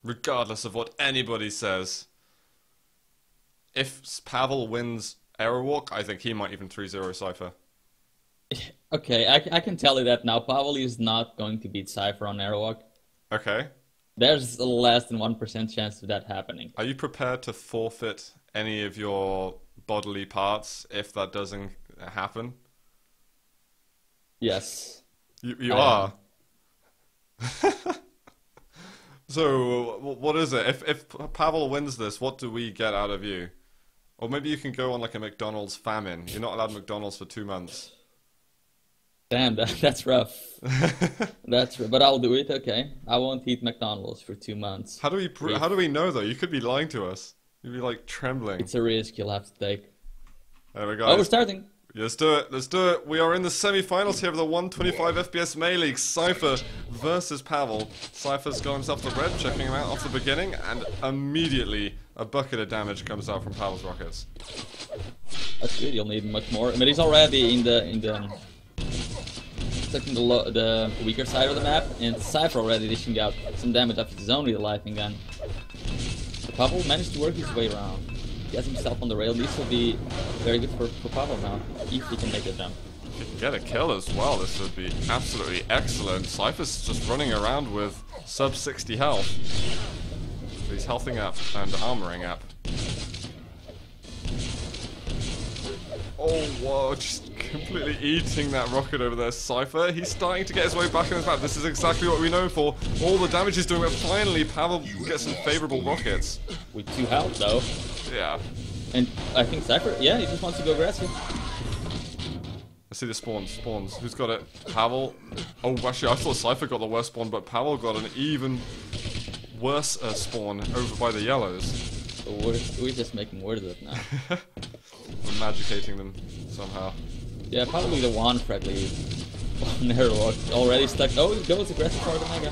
regardless of what anybody says. If Pavel wins Aerowalk, I think he might even 3-0 Cypher. Okay, I can tell you that now. Pavel is not going to beat Cypher on Aerowalk. Okay. There's a less than 1% chance of that happening. Are you prepared to forfeit any of your bodily parts if that doesn't happen? Yes. You are? So, what is it? If Pavel wins this, what do we get out of you? Or maybe you can go on like a McDonald's famine. You're not allowed McDonald's for 2 months. Damn, that's rough. That's rough. But I'll do it, okay. I won't eat McDonald's for 2 months. How do we know though? You could be lying to us. You'd be like trembling. It's a risk you'll have to take. There we go. Oh, we're starting. Let's do it. Let's do it. We are in the semi-finals here of the 125 FPS May League. Cypher versus Pavel. Cypher's got himself the red, checking him out off the beginning, and immediately a bucket of damage comes out from Pavel's rockets. That's good. You'll need much more. But he's already in the weaker side of the map, and Cypher already dishing out some damage after his own real life gun. Pavel managed to work his way around. He has himself on the rail. This will be very good for Pavel now, if he can make a jump. If he can get a kill as well, this would be absolutely excellent. Cypher's just running around with sub 60 health. So he's healthing up and armoring up. Oh, whoa, just completely eating that rocket over there, Cypher. He's starting to get his way back in his map. This is exactly what we know for. All the damage he's doing, but finally Pavel gets some favorable rockets. With 2 health, though. Yeah. And I think Cypher, yeah, he just wants to go aggressive. Let's see the spawns. Who's got it? Pavel. Oh, actually, I thought Cypher got the worst spawn, but Pavel got an even worse spawn over by the yellows. So we're just making words of it now. We're magicating them somehow. Yeah, probably the one friendly Aerowalk already stuck. Oh, he goes aggressive for the Mega.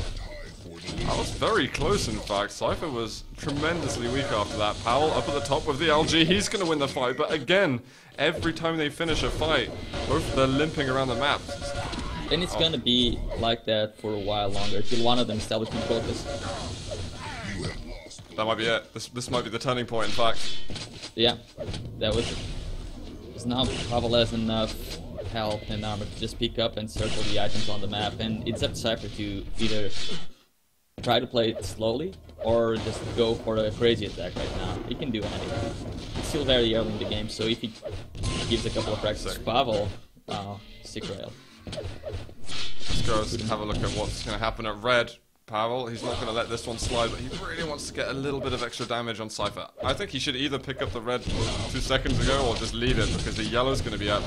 That was very close, in fact. Cypher was tremendously weak after that. Pavel up at the top with the LG. He's going to win the fight, but again, every time they finish a fight, both they're limping around the map. And it's gonna be like that for a while longer, till one of them establishes focus. That might be it. This might be the turning point, in fact. Yeah, that was it. Because now Pavel has enough health and armor to just pick up and circle the items on the map, and it's up to Cypher to either try to play it slowly or just go for a crazy attack right now. He can do anything. It's still very early in the game, so if he gives a couple of fracks to Pavel, sick rail. Let's go have a look at what's going to happen at red. Pavel, he's not going to let this one slide, but he really wants to get a little bit of extra damage on Cypher. I think he should either pick up the red 2 seconds ago or just leave it, because the yellow's going to be up.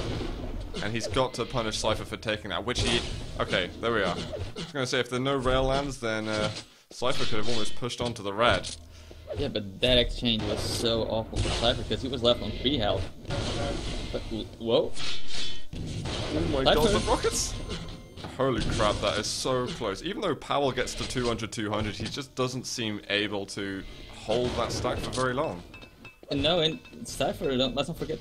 And he's got to punish Cypher for taking that, which he... Okay, there we are. I was going to say, if there are no rail lands, then Cypher could have almost pushed on to the red. Yeah, but that exchange was so awful for Cypher, because he was left on 3 health. But, whoa. Oh my god, the rockets! Holy crap, that is so close. Even though Pavel gets to 200, he just doesn't seem able to hold that stack for very long. No, and Cypher, let's not forget,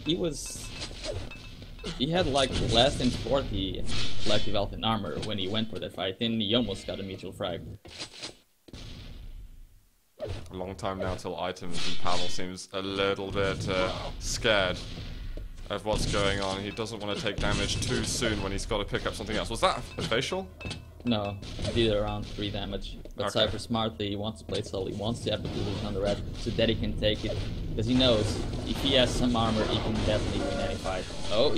he had like less than 40 collective health and armor when he went for that fight, and he almost got a mutual frag. A long time now till items, and Pavel seems a little bit scared of what's going on. He doesn't want to take damage too soon when he's got to pick up something else. Was that a facial? No, he did around 3 damage. But okay. Cypher smartly, he wants to play slowly, he wants to have the position on the red so that he can take it. Because he knows, if he has some armor, he can definitely win any fight. Oh,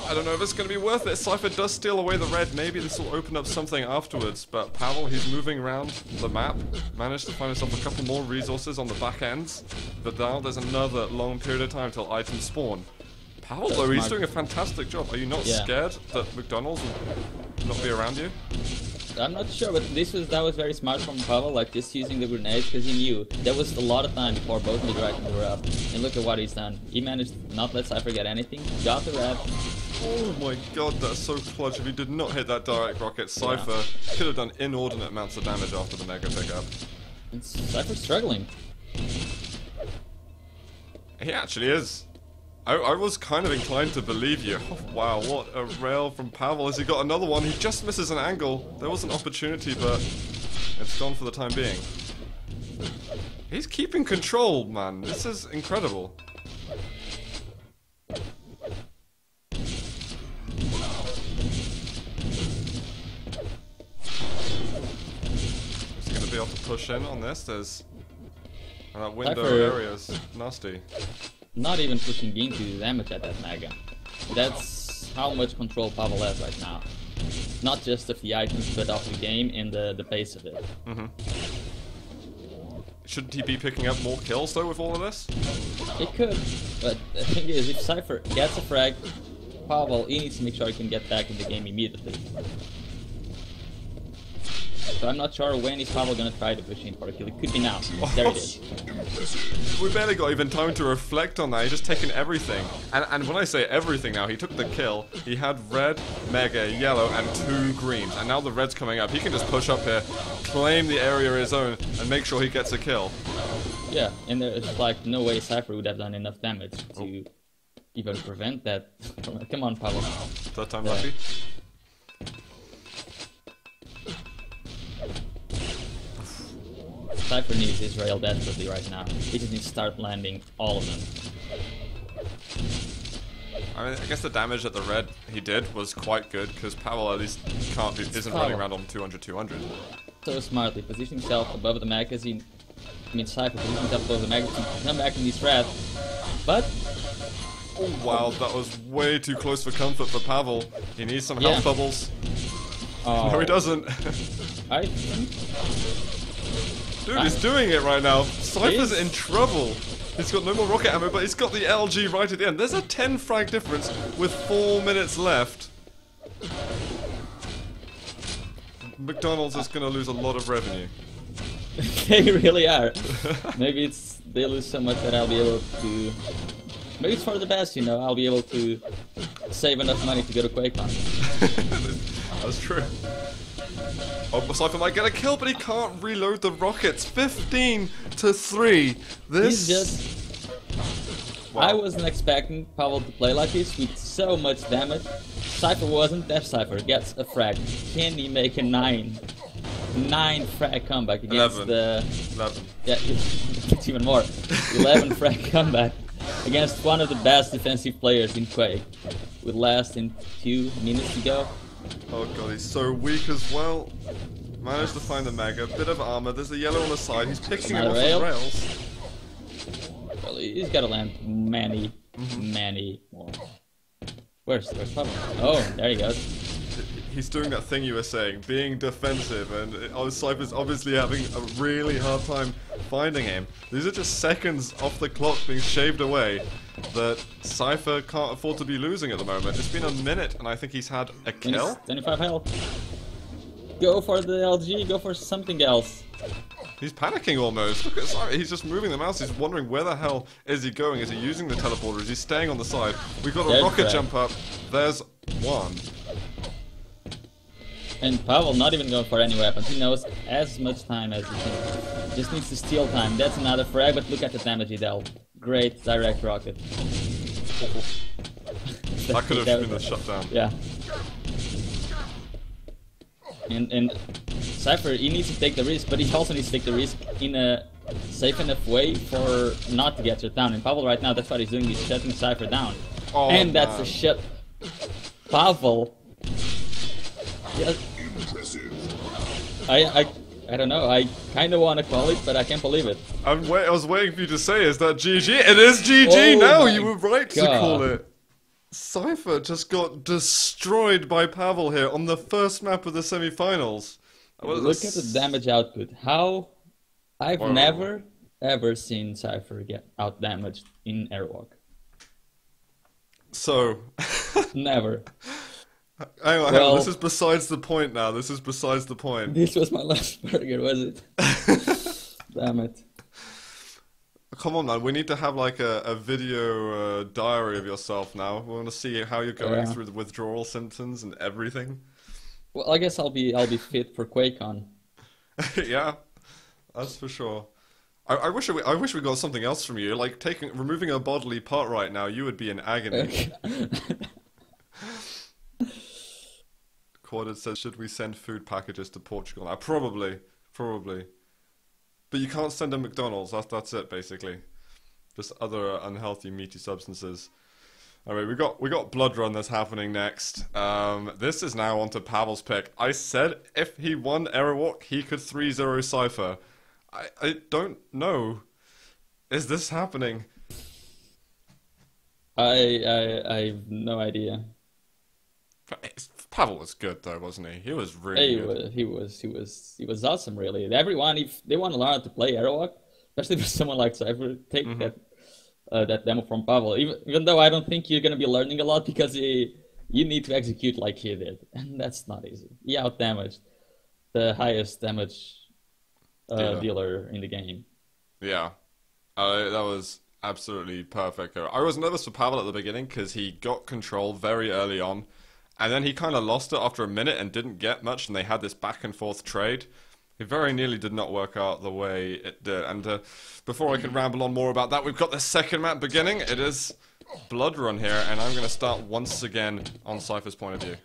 I don't know if it's going to be worth it. Cypher does steal away the red. Maybe this will open up something afterwards. But Pavel, he's moving around the map. Managed to find himself a couple more resources on the back ends. But now there's another long period of time till items spawn. Pavel, though, he's doing a fantastic job. Are you not scared that McDonald's will not be around you? I'm not sure, but that was very smart from Pavel, like just using the grenades, because he knew there was a lot of time before both mid-right and were up. And look at what he's done. He managed to not let Cypher get anything, got the red. Oh my god, that's so clutch. If he did not hit that direct rocket, Cypher could have done inordinate amounts of damage after the mega pickup. And Cypher's struggling. He actually is. I was kind of inclined to believe you. Oh, wow, what a rail from Pavel. Has he got another one? He just misses an angle. There was an opportunity, but It's gone for the time being. He's keeping control, man. This is incredible. Is he going to be able to push in on this? There's that window Cypher area's nasty. not even pushing into the damage at that Mega. That's how much control Pavel has right now. Not just of the items, but of the game and the pace of it. Shouldn't he be picking up more kills though with all of this? It could, but the thing is, if Cypher gets a frag, Pavel, he needs to make sure he can get back in the game immediately. So I'm not sure when is Pavel gonna try to push in for a kill. It could be now. There it is. We barely got even time to reflect on that. He's just taken everything. And when I say everything now, he took the kill. He had red, mega, yellow, and 2 greens. And now the red's coming up. He can just push up here, claim the area his own, and make sure he gets a kill. Yeah, and there's like no way Cypher would have done enough damage to even prevent that. Come on, Pavel. Third time lucky. Cypher needs Israel desperately right now. He just needs to start landing all of them. I mean, I guess the damage that the red he did was quite good because Pavel at least isn't running around on 200-200. So smartly positioning himself above the magazine. I mean, Cypher positioning himself above the magazine to come back in this threat. But oh wow, that was way too close for comfort for Pavel. He needs some health bubbles. No, he doesn't. I think. Dude, he's doing it right now. Cypher's in trouble. He's got no more rocket ammo, but he's got the LG right at the end. There's a 10 frag difference with 4 minutes left. McDonald's is going to lose a lot of revenue. They really are. Maybe they lose so much that I'll be able to... Maybe it's for the best, you know. I'll be able to save enough money to go to QuakeCon. That's true. Oh, Cypher might get a kill, but he can't reload the rockets. 15-3. This. He's just. Wow. I wasn't expecting Pavel to play like this with so much damage. Cypher wasn't. That Cypher gets a frag. Can he make a 9 frag comeback against 11. 11. Yeah, it's even more. 11 frag comeback against one of the best defensive players in Quake, with less than 2 minutes to go. Oh god, he's so weak as well. Managed to find the mega, bit of armor. There's the yellow on the side. He's picking it off the rails. Well, he's got to land many more. Where's Pavel? Oh, there he goes. He's doing that thing you were saying, being defensive, and Cypher's obviously having a really hard time finding him. These are just seconds off the clock being shaved away that Cypher can't afford to be losing at the moment. It's been a minute, and I think he's had a kill. 25 health. Go for the LG, go for something else. He's panicking almost. Look at Cypher, he's just moving the mouse. He's wondering where the hell is he going? Is he using the teleporter? Is he staying on the side? We've got a rocket jump up. There's one. And Pavel not even going for any weapons. He knows as much time as he can. Just needs to steal time. That's another frag, but look at the damage he dealt. Great direct rocket. That could have been the shutdown. Yeah. And Cypher, he needs to take the risk, but he also needs to take the risk in a safe enough way for not to get shut down. And Pavel right now, that's what he's doing. He's shutting Cypher down. Oh, and that's a shut. Pavel. Yeah. I don't know. I kind of want to call it, but I can't believe it. I was waiting for you to say, is that GG? It is GG now! You were right to call it. Cypher just got destroyed by Pavel here on the first map of the semi-finals. Look at the damage output. How... I've never, ever seen Cypher get out-damaged in Airwalk. So... Never. Hang on, this is besides the point now. This is besides the point. This was my last burger, was it? Damn it. Come on, man. We need to have like a video diary of yourself now. We want to see how you're going through the withdrawal symptoms and everything. Well, I guess I'll be fit for QuakeCon. Yeah, that's for sure. I wish we got something else from you, like removing a bodily part right now. You would be in agony. Quadded says, should we send food packages to Portugal? Now, probably. probably. But you can't send him McDonald's. That's it basically. Just other unhealthy meaty substances. Alright, we got Blood Run that's happening next. This is now onto Pavel's pick. I said if he won Aerowalk, he could 3-0 Cypher. I don't know. Is this happening? I have no idea. Pavel was good though, wasn't he? He was really good. He was awesome, really. Everyone, if they want to learn how to play Aerowalk, especially for someone like Cypher, take that demo from Pavel. Even though I don't think you're gonna be learning a lot because you need to execute like he did, and that's not easy. He outdamaged the highest damage dealer in the game. Yeah, that was absolutely perfect. I was nervous for Pavel at the beginning because he got control very early on, and then he kind of lost it after a minute and didn't get much, and they had this back and forth trade. It very nearly did not work out the way it did. And before I can ramble on more about that, we've got the second map beginning. It is Blood Run here, and I'm going to start once again on Cypher's point of view.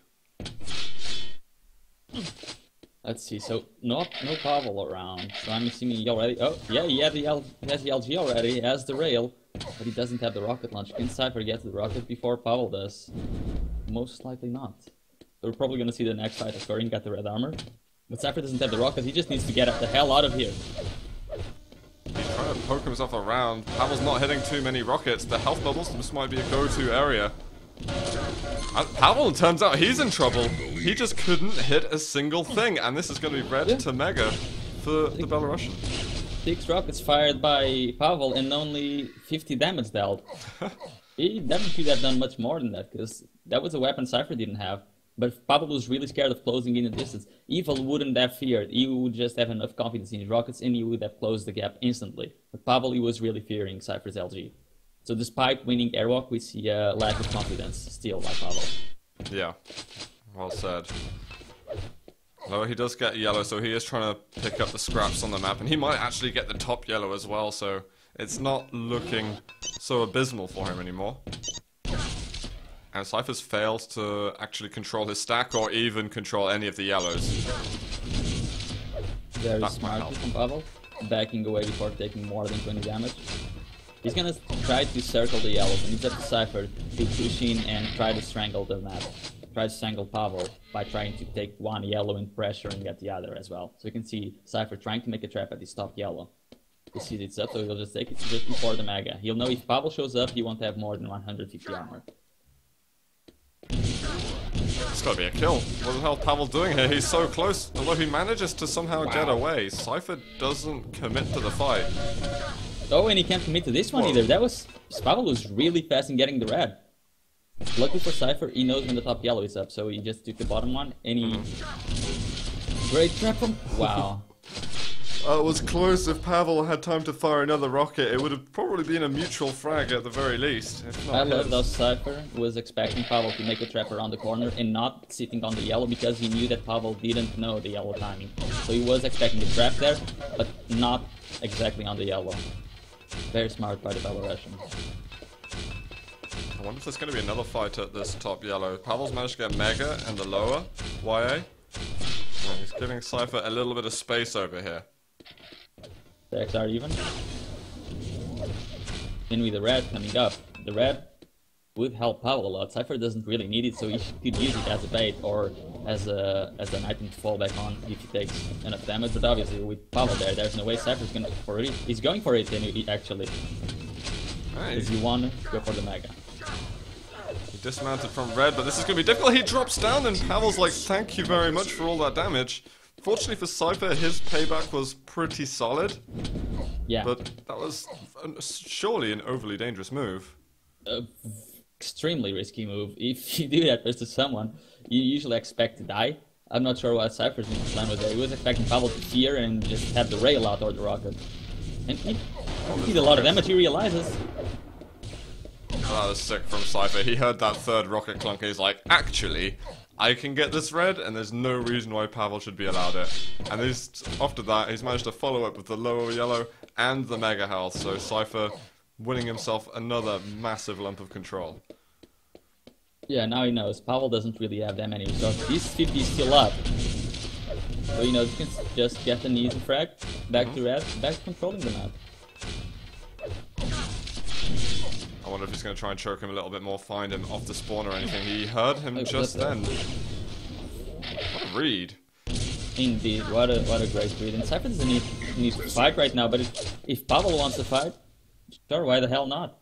Let's see. So no Pavel around. So I'm assuming he already. Oh yeah, he has the LG already. He has the rail, but he doesn't have the rocket launch. Can Cypher get to the rocket before Pavel does? Most likely not. We're probably going to see the next fight occurring. Got the red armor. But Cypher doesn't have the rocket, he just needs to get the hell out of here. He's trying to poke himself around. Pavel's not hitting too many rockets. The health bubbles, this might be a go-to area. And Pavel, turns out he's in trouble. He just couldn't hit a single thing, and this is going to be red to mega for the Belarusian. 6 rockets fired by Pavel and only 50 damage dealt. He definitely should have done much more than that, because that was a weapon Cypher didn't have. But Pavel was really scared of closing in the distance. Evil wouldn't have feared. He would just have enough confidence in his rockets and he would have closed the gap instantly. But Pavel, he was really fearing Cypher's LG. So despite winning Airwalk, we see a lack of confidence still by Pavel. Yeah, well said. Though he does get yellow, so he is trying to pick up the scraps on the map. And he might actually get the top yellow as well, so it's not looking so abysmal for him anymore. And Cypher's failed to actually control his stack or even control any of the yellows. Very smart from Pavel, backing away before taking more than 20 damage. He's gonna try to circle the yellows, and it's up to Cypher to push in and try to strangle the map. Try to strangle Pavel by trying to take one yellow and pressuring at the other as well. So you can see Cypher trying to make a trap at this top yellow. He sees it's up, so he'll just take it just before the mega. He'll know if Pavel shows up, he won't have more than 150 armor. It's gotta be a kill. What the hell is Pavel doing here? He's so close, although he manages to somehow get away. Cypher doesn't commit to the fight. Oh, and he can't commit to this one either. Pavel was really fast in getting the red. Luckily for Cypher, he knows when the top yellow is up, so he just took the bottom one, and he... Great trap from... Wow. It was close. If Pavel had time to fire another rocket, it would have probably been a mutual frag at the very least. I love that Cypher was expecting Pavel to make a trap around the corner and not sitting on the yellow because he knew that Pavel didn't know the yellow timing. So he was expecting the trap there, but not exactly on the yellow. Very smart by the Belarusian. I wonder if there's going to be another fight at this top yellow. Pavel's managed to get Mega and the lower YA. Oh, he's giving Cypher a little bit of space over here. The XR even. And with the red coming up, the red would help Pavel a lot. Cypher doesn't really need it, so he could use it as a bait or as an item to fall back on if he takes enough damage. But obviously with Pavel there's no way Cypher's going for it. He's going for it actually. Because he won, go for the mega. He dismounted from red, but this is going to be difficult. He drops down and Pavel's like, thank you very much for all that damage. Fortunately for Cypher, his payback was pretty solid. Yeah. But that was surely an overly dangerous move. Extremely risky move. If you do that versus someone, you usually expect to die. I'm not sure what Cypher's plan was there. He was expecting Pavel to fear and just have the rail out or the rocket. And he did a lot of damage, he realizes. That was sick from Cypher. He heard that third rocket clunk and he's like, actually, I can get this red, and there's no reason why Pavel should be allowed it. And after that, he's managed to follow up with the lower yellow and the mega health, so Cypher winning himself another massive lump of control. Yeah, now he knows. Pavel doesn't really have that many, so this 50 is still up. So, you know, you can just get an easy frag, back to red, back to controlling the map. I wonder if he's going to try and choke him a little bit more, find him off the spawn or anything. He heard him just then. What a read. Indeed, what a great read. And Cypher doesn't need to fight right now, but if Pavel wants to fight, sure, why the hell not?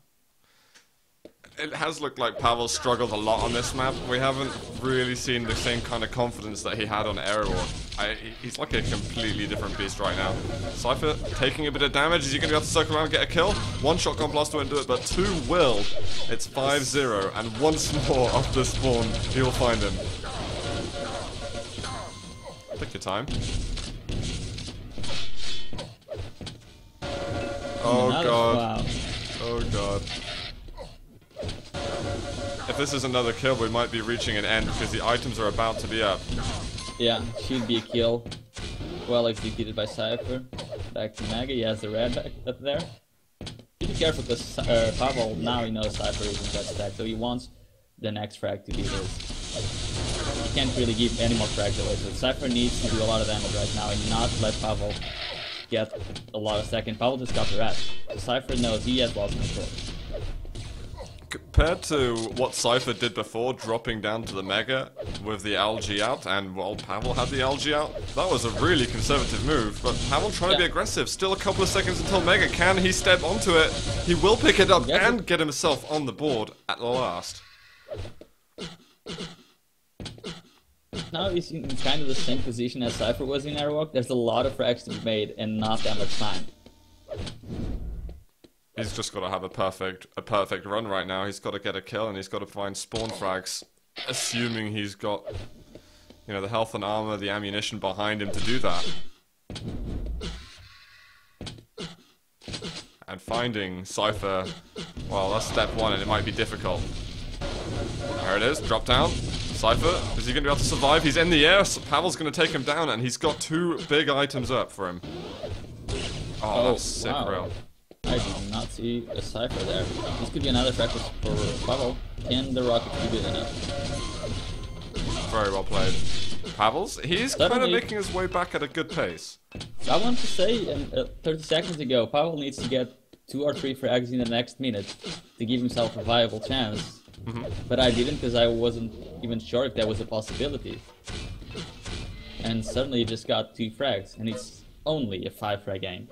It has looked like Pavel struggled a lot on this map. We haven't really seen the same kind of confidence that he had on Aerowalk. He's like a completely different beast right now. Cypher taking a bit of damage. Is he going to be able to circle around and get a kill? One shotgun blast won't do it, but two will. It's 5-0, and once more off the spawn, he'll find him. Take your time. Oh god. Wow. Oh god. If this is another kill, we might be reaching an end because the items are about to be up. Yeah, should be a kill. Well executed by Cypher. Back to Mega, he has the red back up there. Be careful because Pavel now he knows Cypher is in that stack, so he wants the next frag to be his. He can't really give any more frags away, so Cypher needs to do a lot of damage right now and not let Pavel get a lot of stack. And Pavel just got the red. So Cypher knows he has lost control. Compared to what Cypher did before, dropping down to the Mega with the LG out, and well, Pavel had the LG out, that was a really conservative move, but Pavel trying to be aggressive. Still a couple of seconds until Mega. Can he step onto it? He will pick it up and get himself on the board at last. Now he's in kind of the same position as Cypher was in Airwalk. There's a lot of frags to be made and not that much time. He's just got to have a perfect run right now. He's got to get a kill and he's got to find spawn frags, assuming he's got, you know, the health and armor, the ammunition behind him to do that. And finding Cypher, well, that's step one and it might be difficult. There it is, drop down. Cypher, is he going to be able to survive? He's in the air, so Pavel's going to take him down and he's got two big items up for him. Oh, that's sick, real. I did not see a Cypher there. This could be another factor for Pavel. Can the rocket be good enough? Very well played. Pavels, he's kind of making his way back at a good pace. I want to say 30 seconds ago, Pavel needs to get 2 or 3 frags in the next minute to give himself a viable chance. But I didn't because I wasn't even sure if that was a possibility. And suddenly he just got 2 frags, and it's only a 5 frag game.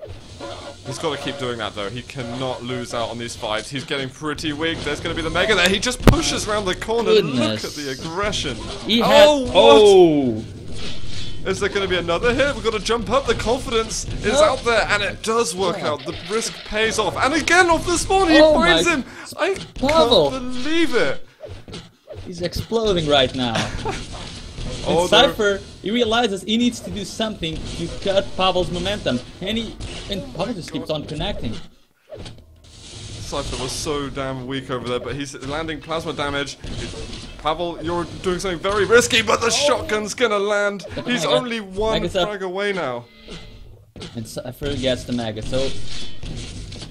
He's got to keep doing that though. He cannot lose out on these fights. He's getting pretty weak. There's going to be the Mega there. He just pushes around the corner. Look at the aggression. Oh! Is there going to be another hit? We've got to jump up. The confidence is out there, and it does work out. The risk pays off. And again off the spawn, he finds him. I can't believe it. He's exploding right now. And Cypher, he realizes he needs to do something to cut Pavel's momentum, and Pavel just keeps on connecting. Cypher was so damn weak over there, but he's landing plasma damage. Pavel, you're doing something very risky, but the shotgun's gonna land. He's only one frag away now. And Cypher gets the Mega, so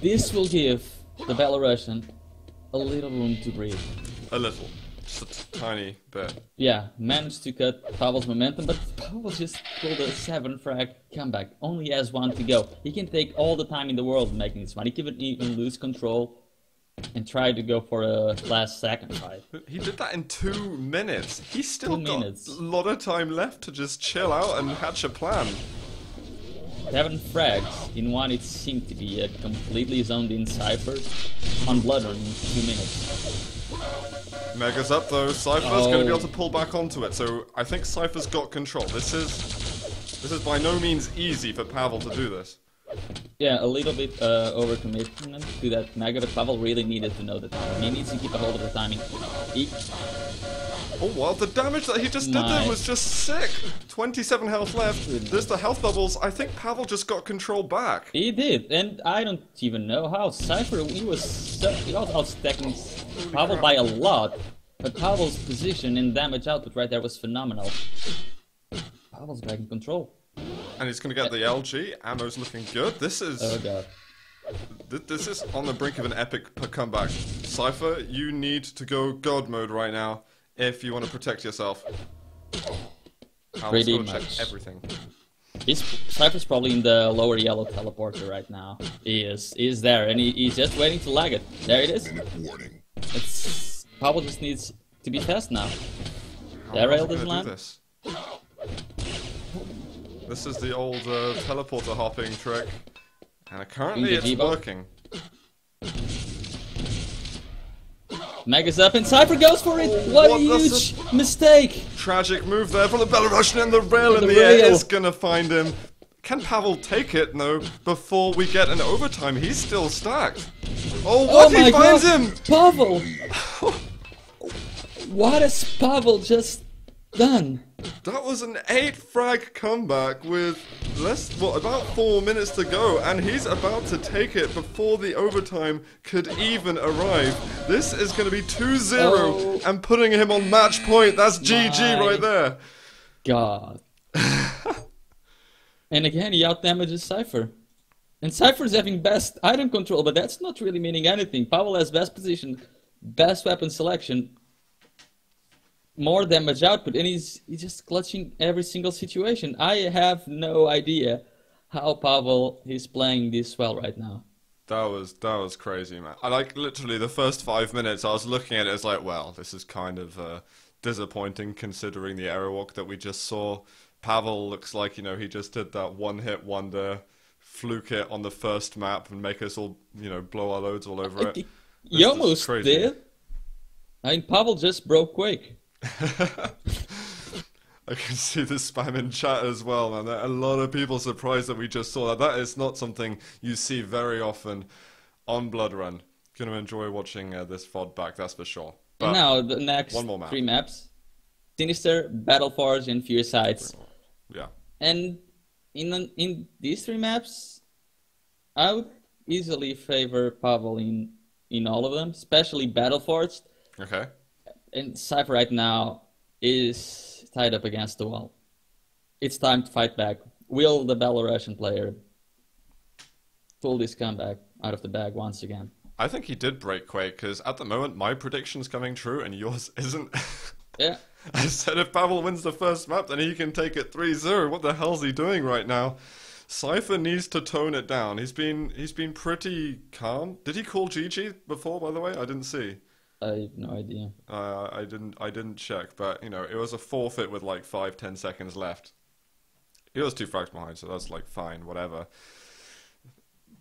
this will give the Belarusian a little room to breathe. A little. Just a tiny bit. Yeah, managed to cut Pavel's momentum, but Pavel just pulled a 7 frag comeback. Only has 1 to go. He can take all the time in the world making this one. He can even lose control and try to go for a last second fight. He did that in 2 minutes. He's still got a lot of time left to just chill out and hatch a plan. 7 frags. In one it seemed to be a completely zoned in Cypher on Bloodrun in 2 minutes. Mega's up though. Cypher's going to be able to pull back onto it, so I think Cypher's got control. This is by no means easy for Pavel to do this. Yeah, a little bit overcommitment to that Mega, but Pavel really needed to know the timing. He needs to keep a hold of the timing. Oh wow, the damage that he just did there was just sick. 27 health left. There's the health bubbles. I think Pavel just got control back. He did, and I don't even know how. Cypher, he was outstacking Pavel by a lot, but Pavel's position and damage output right there was phenomenal. Pavel's back in control. And he's going to get the LG. Ammo's looking good. This is... Oh god. This is on the brink of an epic comeback. Cypher, you need to go God mode right now if you want to protect yourself. Pretty much. Check everything. Cypher's probably in the lower yellow teleporter right now. He is there, and he's just waiting to lag it. There it is. Pavel just needs to be fast now. That rail doesn't land. This is the old teleporter hopping trick, and currently it's working. Mega's up and Cypher goes for it! What a huge mistake! Tragic move there from the Belarusian, and the rail in the air is gonna find him. Can Pavel take it? No, before we get an overtime. He's still stacked. Oh, what? He finds him! Pavel! What has Pavel just done? That was an 8-frag comeback with about 4 minutes to go, and he's about to take it before the overtime could even arrive. This is going to be 2-0 and putting him on match point. That's GG right there. God. And again, he outdamages Cypher. And Cypher's having best item control, but that's not really meaning anything. Pavel has best position, best weapon selection, more damage output, and he's just clutching every single situation. I have no idea how Pavel is playing this well right now. That was crazy, man. I literally the first 5 minutes I was looking at it as like, well, this is kind of disappointing considering the error walk that we just saw. Pavel looks like, he just did that one-hit wonder, fluke it on the first map and make us all, blow our loads all over it. He almost did. I mean, Pavel just broke Quake. I can see the spam in chat as well, man. There are a lot of people surprised that we just saw that. That is not something you see very often on Blood Run. Gonna enjoy watching this VOD back, that's for sure. But now the next 3 maps: Sinister, Battleforge, and Fierce Heights. Yeah. And in these 3 maps, I would easily favor Pavel in all of them, especially Battleforge. Okay. And Cypher right now is tied up against the wall. It's time to fight back. Will the Belarusian player pull this comeback out of the bag once again? I think he did break Quake, because at the moment my prediction's coming true and yours isn't. Yeah. I said if Pavel wins the first map, then he can take it 3-0. What the hell's he doing right now? Cypher needs to tone it down. He's been pretty calm. Did he call GG before, by the way? I didn't see. I have no idea. I didn't check, but it was a forfeit with like 5-10 seconds left. He was 2 frags behind, so that's like fine, whatever.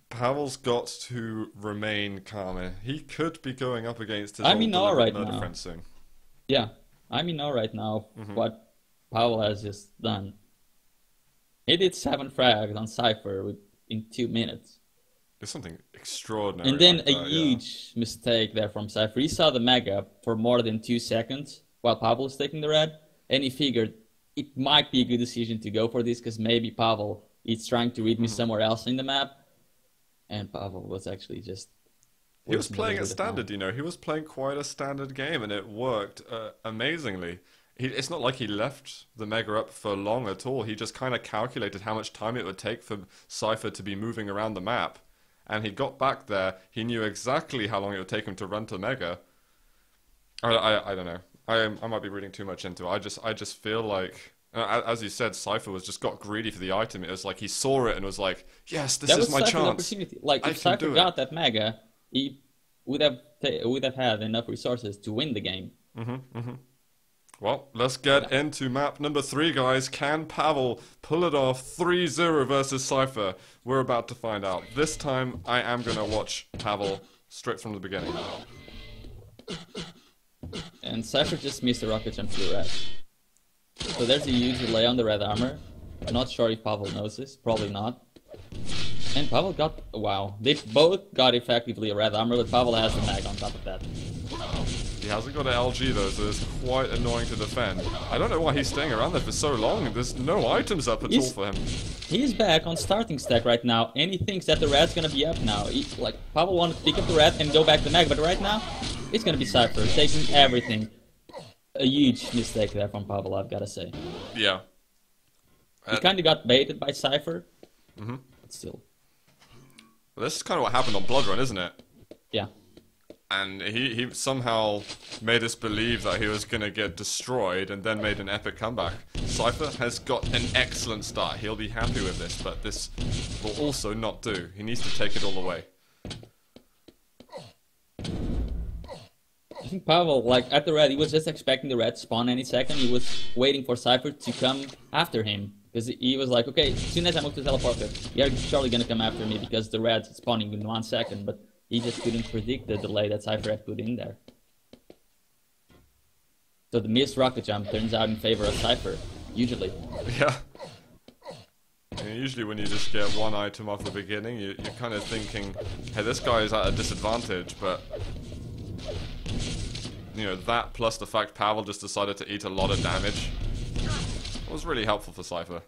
Pavel's got to remain calm. He could be going up against his old friend soon. Yeah, right now what Pavel has just done. He did 7 frags on Cypher in 2 minutes. There's something extraordinary. And then a huge mistake there from Cypher. He saw the Mega for more than 2 seconds while Pavel was taking the red, and he figured it might be a good decision to go for this because maybe Pavel is trying to read me somewhere else in the map. And Pavel was actually just... He was playing at standard, He was playing quite a standard game, and it worked amazingly. It's not like he left the Mega up for long at all. He just kind of calculated how much time it would take for Cypher to be moving around the map. And he got back there. He knew exactly how long it would take him to run to Mega. I don't know. I might be reading too much into it. I just feel like, as you said, Cypher just got greedy for the item. It was like he saw it and was like, yes, this is my chance. Opportunity. Like if Cypher got that Mega, he would have had enough resources to win the game. Well, let's get into map number 3, guys. Can Pavel pull it off 3-0 versus Cypher? We're about to find out. This time, I am going to watch Pavel straight from the beginning. And Cypher just missed the rocket jump to the red. So there's a huge delay on the red armor. I'm not sure if Pavel knows this. Probably not. And Pavel got... Wow. They both got effectively a red armor, but Pavel has the mag on top of that. He hasn't got an LG though, so it's quite annoying to defend. I don't know why he's staying around there for so long. There's no items up at all for him. He's back on starting stack right now, and he thinks that the red's gonna be up now. Pavel wanted to pick up the red and go back to mag, but right now, it's gonna be Cypher, taking everything. A huge mistake there from Pavel, I've gotta say. Yeah. He kinda got baited by Cypher, but still. Well, this is kind of what happened on Blood Run, isn't it? Yeah. and he somehow made us believe that he was going to get destroyed and then made an epic comeback. Cypher has got an excellent start. He'll be happy with this, but this will also not do. He needs to take it all away. I think Pavel, like, at the red, he was just expecting the red spawn any second. He was waiting for Cypher to come after him. Because he was like, okay, as soon as I move to teleporter, you're surely gonna come after me because the red's spawning in 1 second. But he just couldn't predict the delay that Cypher had put in there. So the missed rocket jump turns out in favor of Cypher, usually. Yeah. And usually when you just get one item off the beginning, you're kind of thinking, hey, this guy is at a disadvantage, but... You know, that plus the fact Pavel just decided to eat a lot of damage was really helpful for Cypher.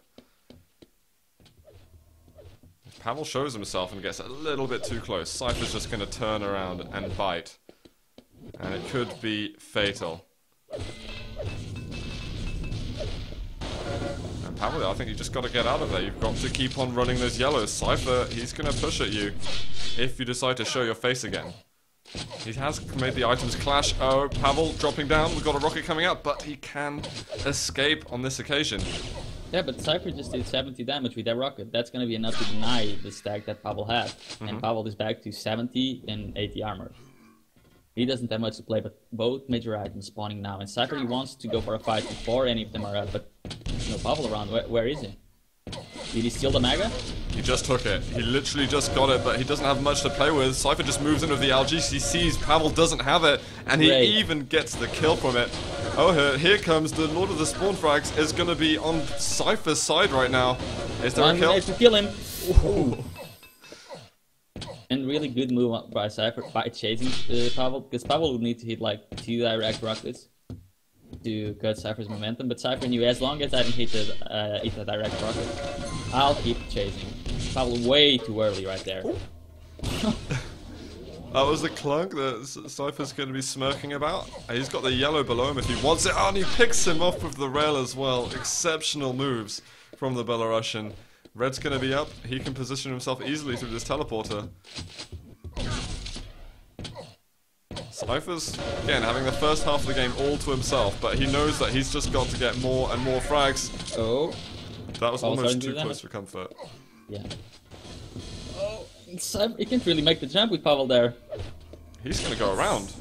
If Pavel shows himself and gets a little bit too close, Cypher's just going to turn around and bite. And it could be fatal. And Pavel, I think you just got to get out of there. You've got to keep on running those yellows. Cypher, he's going to push at you if you decide to show your face again. He has made the items clash. Oh, Pavel dropping down. We've got a rocket coming out, but he can escape on this occasion. Yeah, but Cypher just did 70 damage with that rocket. That's going to be enough to deny the stack that Pavel had. And Pavel is back to 70 and 80 armor. He doesn't have much to play, but both major items spawning now. And Cypher, he wants to go for a fight before any of them are up, but no Pavel around. Where is he? Did he steal the Mega? He just took it. He literally just got it, but he doesn't have much to play with. Cypher just moves in with the algae. He sees Pavel doesn't have it, and he even gets the kill from it. Oh, here comes the Lord of the Spawn Frags. Is going to be on Cypher's side right now. Is there a kill? To kill him. And really good move by Cypher by chasing Pavel, because Pavel would need to hit like 2 direct rockets to cut Cypher's momentum, but Cypher knew as long as I didn't hit the direct rocket, I'll keep chasing. Pavel way too early right there. That was the clunk that Cypher's going to be smirking about. He's got the yellow below him if he wants it, and he picks him off with the rail as well. Exceptional moves from the Belarusian. Red's going to be up. He can position himself easily through this teleporter. Cypher's, again, having the first half of the game all to himself, but he knows that he's just got to get more and more frags. Oh. That was almost too close for comfort. Yeah. Oh, Cypher, he can't really make the jump with Pavel there. He's going to go around.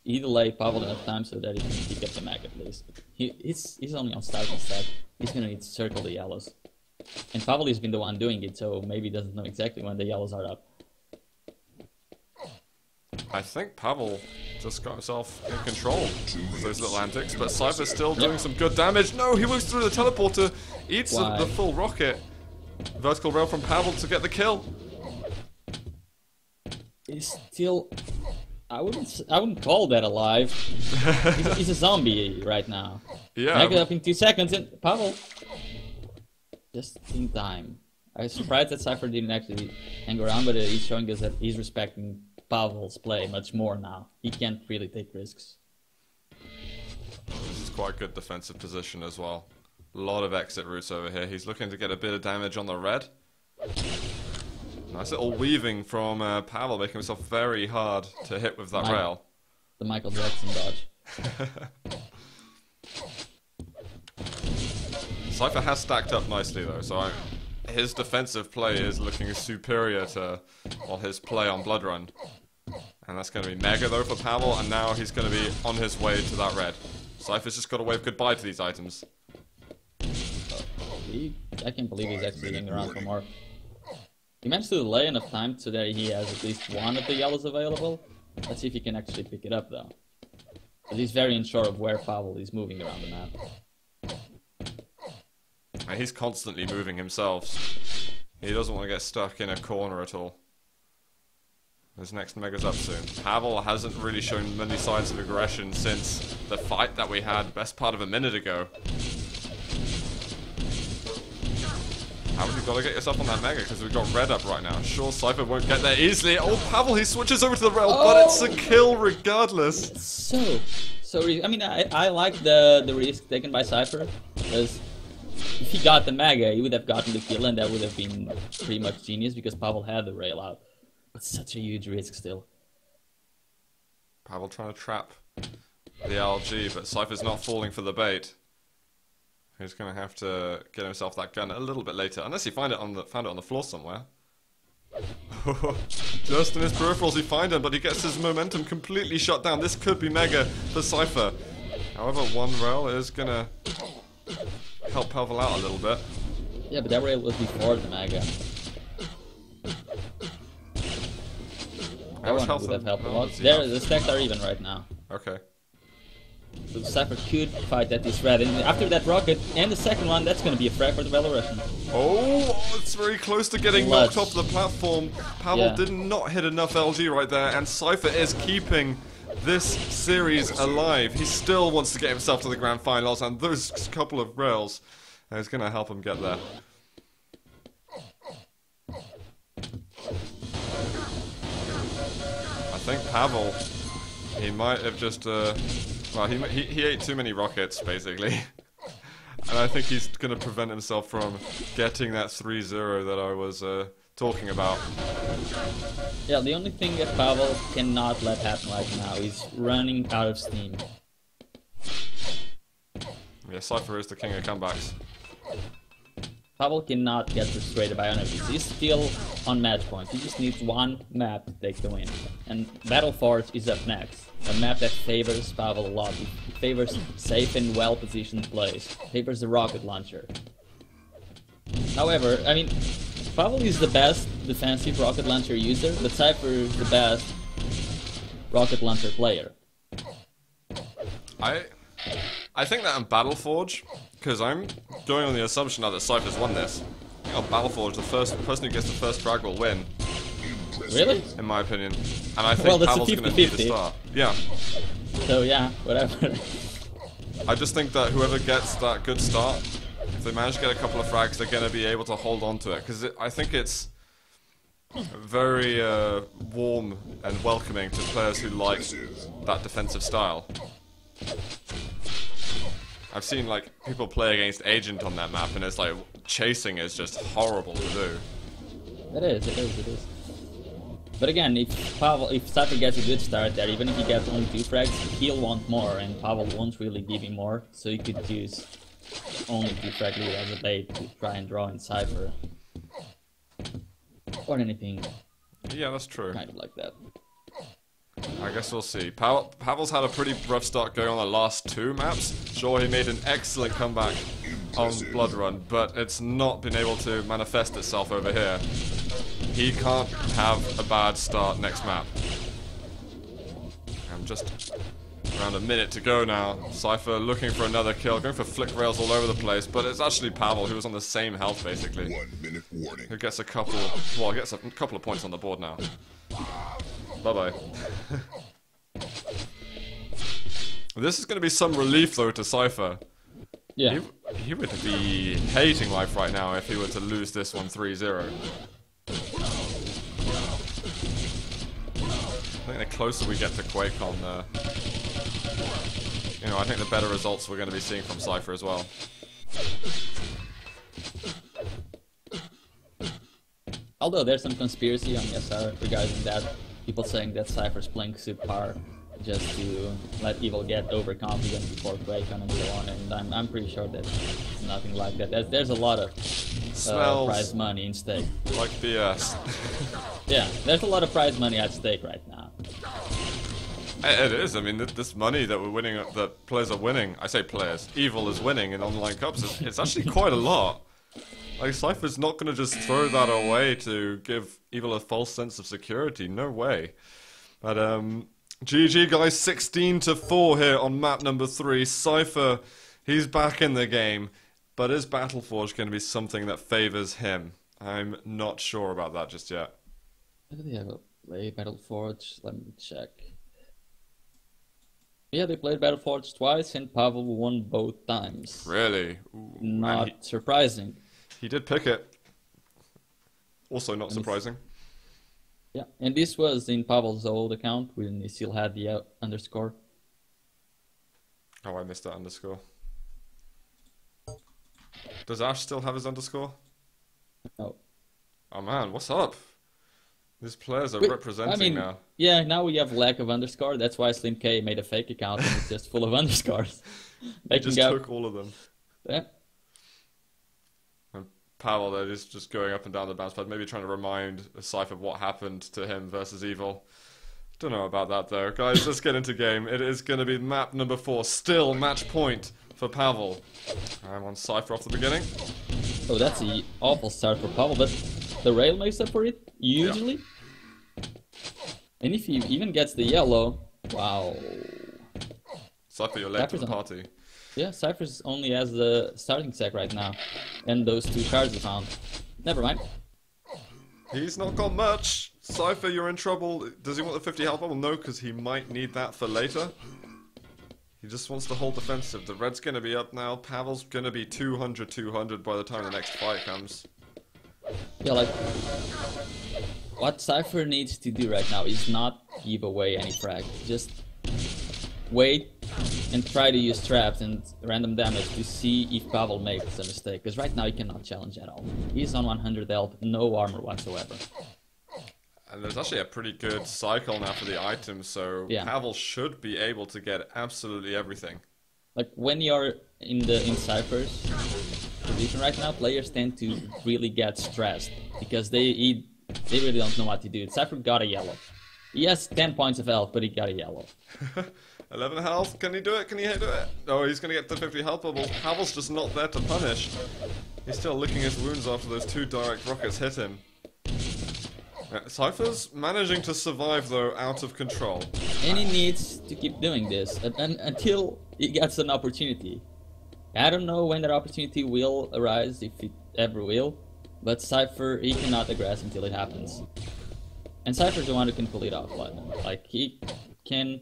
He delayed Pavel enough time so that he can pick up the mag at least. He's only on starting stack. He's going to need to circle the yellows. And Pavel has been the one doing it, so maybe he doesn't know exactly when the yellows are up. I think Pavel just got himself in control with those little antics, but Cypher's still doing some good damage. No, he moves through the teleporter, eats the full rocket. Vertical rail from Pavel to get the kill. He's still... I wouldn't call that alive. He's a zombie right now. Yeah. Make it up in 2 seconds and Pavel just in time. I was surprised that Cypher didn't actually hang around, but he's showing us that he's respecting Pavel's play much more now. He can't really take risks. This is quite a good defensive position as well. A lot of exit routes over here. He's looking to get a bit of damage on the red. Nice little weaving from Pavel, making himself very hard to hit with that rail. The Michael Jackson dodge. Cypher has stacked up nicely though, so his defensive play is looking superior to his play on Blood Run. And that's going to be mega though for Pavel, and now he's going to be on his way to that red. Cypher's just got to wave goodbye to these items. I can't believe he's actually hanging around for more. He managed to delay enough time so that he has at least one of the yellows available. Let's see if he can actually pick it up though. But he's very unsure of where Pavel is moving around the map. And he's constantly moving himself. He doesn't want to get stuck in a corner at all. His next mega's up soon. Pavel hasn't really shown many signs of aggression since the fight that we had best part of a minute ago. Pavel, you've got to get yourself on that mega because we've got red up right now. Sure, Cypher won't get there easily. Oh, Pavel, he switches over to the rail, but it's a kill regardless. I mean, I like the risk taken by Cypher, because if he got the mega, he would have gotten the kill, and that would have been pretty much genius because Pavel had the rail out. It's such a huge risk still. Pavel trying to trap the LG, but Cypher's not falling for the bait. He's gonna have to get himself that gun a little bit later, unless he found it on the floor somewhere. Just in his peripherals he finds him, but he gets his momentum completely shut down. This could be mega for Cypher. However, one rail is gonna help Pavel out a little bit. Yeah, but that rail was before the mega. That one would have helped a lot. The stacks are even right now. Okay. So Cypher could fight at this red, and after that rocket and the second one, that's gonna be a frag for the Belarusian. Oh, it's very close to getting knocked off the platform. Pavel did not hit enough LG right there, and Cypher is keeping this series alive. He still wants to get himself to the grand finals, and those couple of rails is gonna help him get there. I think Pavel, he might have just well, he ate too many rockets, basically. And I think he's going to prevent himself from getting that 3-0 that I was talking about. Yeah, the only thing that Pavel cannot let happen right now is running out of steam. Yeah, Cypher is the king of comebacks. Pavel cannot get frustrated by enemies. He's still on match point. He just needs one map to take the win. And Battle Forge is up next. A map that favors Pavel a lot. It favors safe and well-positioned plays. Favors the rocket launcher. However, I mean, Pavel is the best defensive rocket launcher user, but Cypher is the best rocket launcher player. I think that on Battle Forge, because I'm going on the assumption now that Cypher's won this. I think on Battle Forge, the person who gets the first frag will win. Really? In my opinion. And I think Pavel's going to be the star. Yeah. So yeah, whatever. I just think that whoever gets that good start, if they manage to get a couple of frags, they're going to be able to hold on to it. Because I think it's very warm and welcoming to players who like that defensive style. I've seen like people play against Agent on that map, and it's like chasing is just horrible to do. It is. But again, if Cypher gets a good start there, even if he gets only 2 frags, he'll want more, and Pavel won't really give him more, so he could use only 2 frag lead as a bait to try and draw in Cypher. Or anything. Yeah, that's true. Kind of like that. I guess we'll see. Pavel's had a pretty rough start going on the last 2 maps. Sure, he made an excellent comeback on Blood Run, but it's not been able to manifest itself over here. He can't have a bad start next map. I'm just around a minute to go now. Cypher looking for another kill, going for flick rails all over the place, but it's actually Pavel who was on the same health basically. 1 minute warning. Who gets a couple of points on the board now. Bye-bye. This is going to be some relief though to Cypher. Yeah. He would be hating life right now if he were to lose this one 3-0. I think the closer we get to QuakeCon, I think the better results we're going to be seeing from Cypher as well. Although there's some conspiracy on the SR regarding that. People saying that Cypher's playing subpar just to let Evil get overconfident before QuakeCon and so on, and I'm pretty sure that it's nothing like that. There's a lot of prize money in stake. Like BS. Yeah, there's a lot of prize money at stake right now. It is. I mean, this money that we're winning, that players are winning. I say players. Evil is winning in online cups. It's actually quite a lot. Like, Cypher's not going to just throw that away to give Evil a false sense of security. No way. But, GG, guys. 16-4 here on map number 3. Cypher, he's back in the game. But is Battle Forge going to be something that favors him? I'm not sure about that just yet. Do they ever play Battle Forge? Let me check. Yeah, they played Battle Forge twice, and Pavel won both times. Really? Ooh, not surprising. He did pick it. Also not surprising. Yeah, and this was in Pavel's old account when he still had the underscore. Oh, I missed that underscore. Does Ash still have his underscore? No. Oh man, what's up? These players are Wait, representing now. yeah, now we have lack of underscore. That's why Slim K made a fake account and it's just full of underscores. He just took all of them. Yeah. And Pavel there is just going up and down the bounce pad, maybe trying to remind Cypher what happened to him versus Evil. Don't know about that though. Guys, let's get into game. It is going to be map number 4. Still match point for Pavel. I'm on Cypher off the beginning. Oh, that's an awful start for Pavel, but the rail makes up for it, usually. Yeah. And if he even gets the yellow, wow. Cypher, you're late to the party. Yeah, Cypher's only has the starting sack right now. And those 2 cards he found. Never mind. He's not got much. Cypher, you're in trouble. Does he want the 50 health bubble? No, because he might need that for later. He just wants to hold defensive. The red's going to be up now. Pavel's going to be 200 by the time the next fight comes. Yeah, like, what Cypher needs to do right now is not give away any frag. Just wait and try to use traps and random damage to see if Pavel makes a mistake. Because right now he cannot challenge at all. He's on 100 health, no armor whatsoever. And there's actually a pretty good cycle now for the items, so yeah. Pavel should be able to get absolutely everything. Like, when you're in Cypher's position right now, players tend to really get stressed. Because they really don't know what to do. Cypher got a yellow. He has 10 points of health, but he got a yellow. 11 health, can he do it? Can he do it? Oh, he's gonna get the 50 health bubbles. Pavel's just not there to punish. He's still licking his wounds after those 2 direct rockets hit him. Cypher's managing to survive though, out of control. And he needs to keep doing this until he gets an opportunity. I don't know when that opportunity will arise, if it ever will, but Cypher, he cannot aggress until it happens. And Cypher's the one who can pull it off, like he can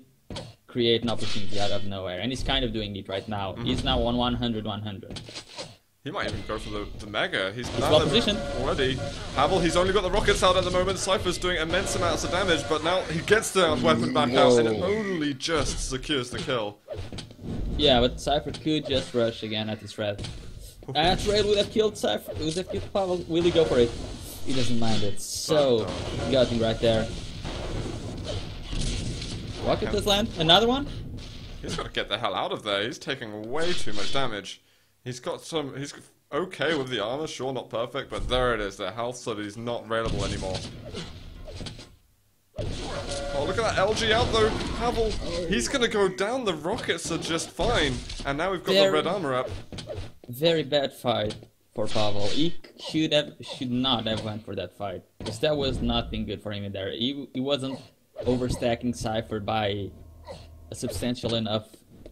create an opportunity out of nowhere, and he's kind of doing it right now. He's now on 100. He might even go for the Mega. He's now well positioned already. Pavel, he's only got the rockets out at the moment. Cypher's doing immense amounts of damage, but now he gets the weapon back out, and it only just secures the kill. Yeah, but Cypher could just rush again at his red. That raid would have killed Cypher. Would have killed Pavel. Will he go for it? He doesn't mind it. So, he got him right there. Rocket does land. Another one? He's got to get the hell out of there. He's taking way too much damage. He's okay with the armor, sure, not perfect, but there it is, the health so that he's not railable anymore. Oh, look at that LG out though, Pavel. He's gonna go down, the rockets are just fine. And now we've got the red armor up. Very bad fight for Pavel. He should not have went for that fight. Because that was nothing good for him in there. He wasn't overstacking Cypher by a substantial enough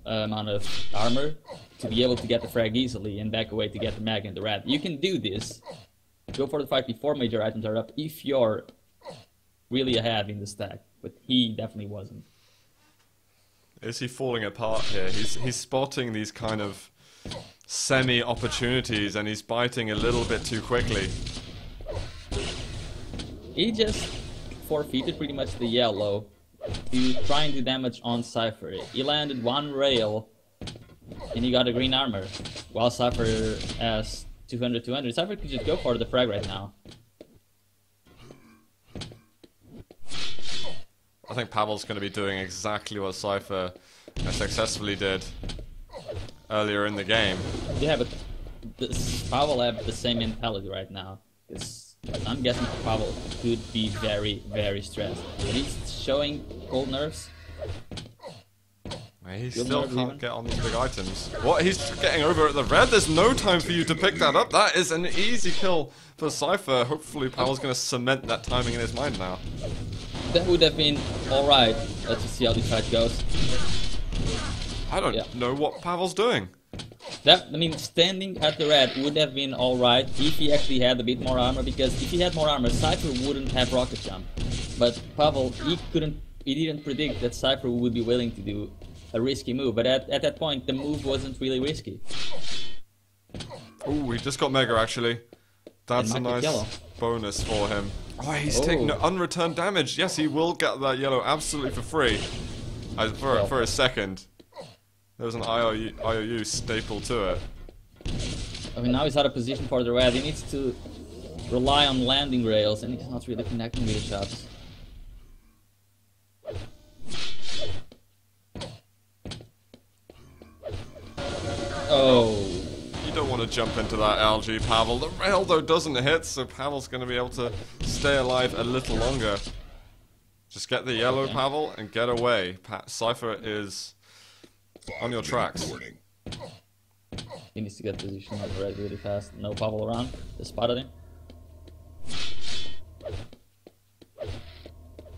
amount of armor to be able to get the frag easily and back away to get the mag and the rat. You can do this. Go for the fight before major items are up if you're really ahead in the stack, but he definitely wasn't. Is he falling apart here? He's spotting these kind of semi-opportunities and he's biting a little bit too quickly. He just forfeited pretty much the yellow to try and do damage on Cypher. He landed 1 rail and he got a green armor, while Cypher has 200. Cypher could just go for the frag right now. I think Pavel's going to be doing exactly what Cypher successfully did earlier in the game. Yeah, but Pavel have the same mentality right now. I'm guessing Pavel could be very, very stressed. But he's showing cold nerves. He still can't get on these big items. What? He's getting over at the red? There's no time for you to pick that up. That is an easy kill for Cypher. Hopefully Pavel's going to cement that timing in his mind now. That would have been alright. Let's just see how this fight goes. I don't know what Pavel's doing. Standing at the red would have been alright if he actually had a bit more armor, because if he had more armor, Cypher wouldn't have rocket jump. But Pavel, he didn't predict that Cypher would be willing to do a risky move, but at that point the move wasn't really risky. Oh, he just got Mega actually. That's a nice bonus for him. Oh, he's taking unreturned damage. Yes, he will get that yellow absolutely for free. For a second. There was an IOU staple to it. I mean, now he's out of position for the red. He needs to rely on landing rails, and he's not really connecting with the shots. Oh. You don't want to jump into that algae, Pavel. The rail, though, doesn't hit, so Pavel's going to be able to stay alive a little longer. Just get the yellow, okay, Pavel, and get away. Cypher is on your tracks. He needs to get position on the red really fast. No Pavel around. They spotted him.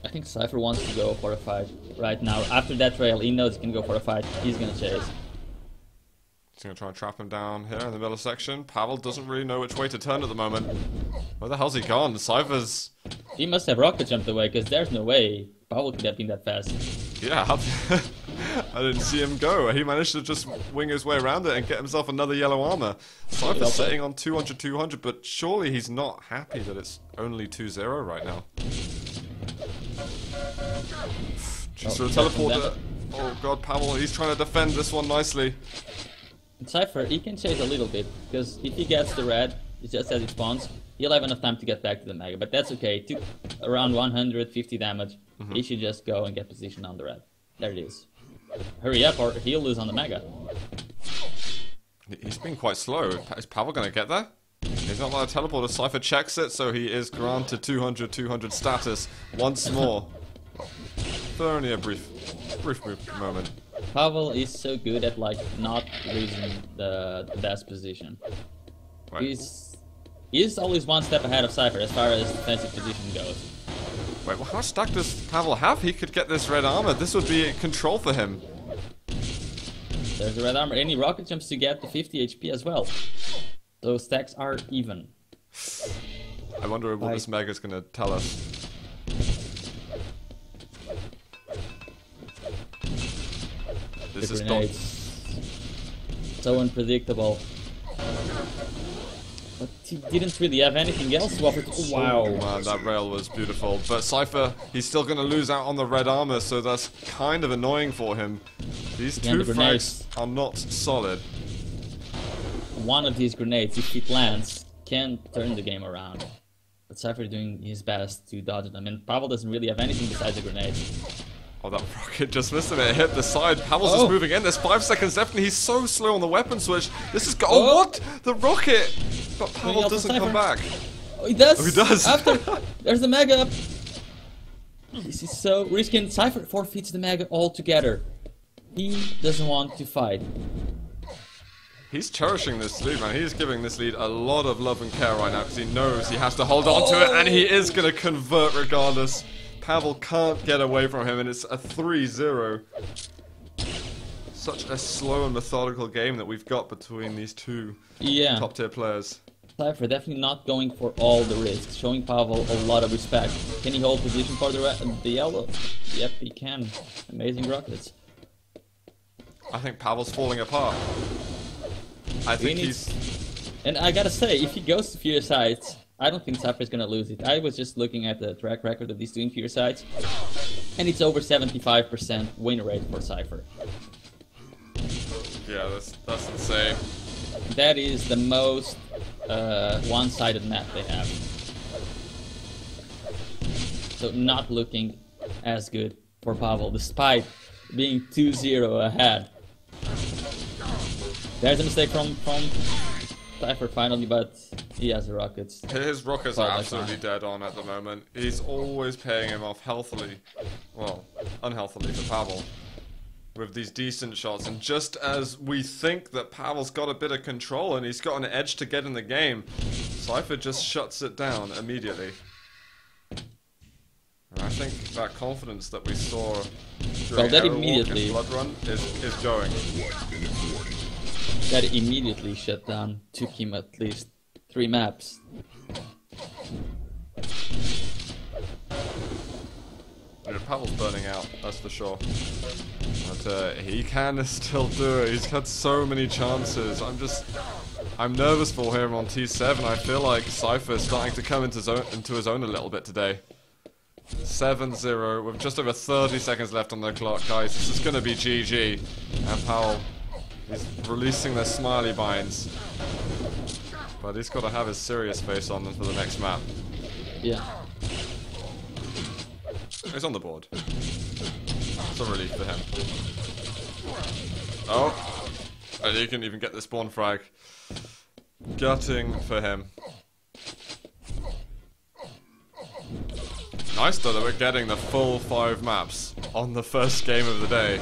I think Cypher wants to go for a fight right now. After that rail, he knows he can go for a fight. He's gonna chase. He's gonna try and trap him down here in the middle section. Pavel doesn't really know which way to turn at the moment. Where the hell's he gone? Cypher's... He must have rocket jumped away, because there's no way Pavel could have been that fast. Yeah, I didn't see him go. He managed to just wing his way around it and get himself another yellow armor. Cypher's sitting on 200, but surely he's not happy that it's only 2-0 right now. Just a teleporter. Oh god, Pavel, he's trying to defend this one nicely. Cypher, he can chase a little bit, because if he gets the red, it's just as it spawns, he'll have enough time to get back to the mega, but that's okay. It took around 150 damage. He should just go and get position on the red. There it is. Hurry up or he'll lose on the mega. He's been quite slow. Is Pavel gonna get there? He's not allowed to teleport. Cypher checks it, so he is granted 200 status once more. For only a brief moment. Pavel is so good at like not losing the best position. Right. He's always one step ahead of Cypher as far as defensive position goes. Wait, well, how much stack does Pavel have? He could get this red armor. This would be control for him. There's the red armor. Any rocket jumps to get the 50 HP as well. Those stacks are even. I wonder what this mega is going to tell us. This is not so unpredictable. But he didn't really have anything else to offer. Wow. Oh man, that rail was beautiful. But Cypher, he's still going to lose out on the red armor, so that's kind of annoying for him. These two frags are not solid. One of these grenades, if it lands, can turn the game around. But Cypher doing his best to dodge them, and Pavel doesn't really have anything besides a grenade. Oh, that rocket just missed him. It hit the side. Pavel's just moving in. There's 5 seconds left, and he's so slow on the weapon switch. This is oh, what? The rocket! But Pavel doesn't come back. Oh, he does. Oh, he does. After there's the mega. This is so risky. And Cypher forfeits the mega altogether. He doesn't want to fight. He's cherishing this lead, man. He's giving this lead a lot of love and care right now because he knows he has to hold on to it, and he is going to convert regardless. Pavel can't get away from him, and it's a 3-0. Such a slow and methodical game that we've got between these two top-tier players. Cypher definitely not going for all the risks, showing Pavel a lot of respect. Can he hold position for the yellow? Yep, he can. Amazing rockets. I think Pavel's falling apart. I think he's... And I gotta say, if he goes to Furious Heights, I don't think Cypher's gonna lose it. I was just looking at the track record of these two in Furious Heights, and it's over 75% win rate for Cypher. Yeah, that's insane. That is the most one-sided map they have. So not looking as good for Pavel, despite being 2-0 ahead. There's a mistake from Cypher finally, but he has the rockets. His rockets are absolutely dead on at the moment. He's always paying him off healthily. Well, unhealthily for Pavel. With these decent shots, and just as we think that Pavel's got a bit of control and he's got an edge to get in the game, Cypher just shuts it down immediately. And I think that confidence that we saw during and Blood Run is going. That immediately shut down. Took him at least 3 maps. Pavel's burning out, that's for sure. But he can still do it. He's had so many chances. I'm nervous for him on T7. I feel like Cypher's starting to come into his own a little bit today. 7-0 with just over 30 seconds left on the clock, guys. This is going to be GG. And Pavel is releasing their smiley binds. But he's got to have his serious face on for the next map. Yeah. He's on the board. It's a relief for him. Oh! And he can even get the spawn frag. Gutting for him. Nice though that we're getting the full 5 maps on the first game of the day.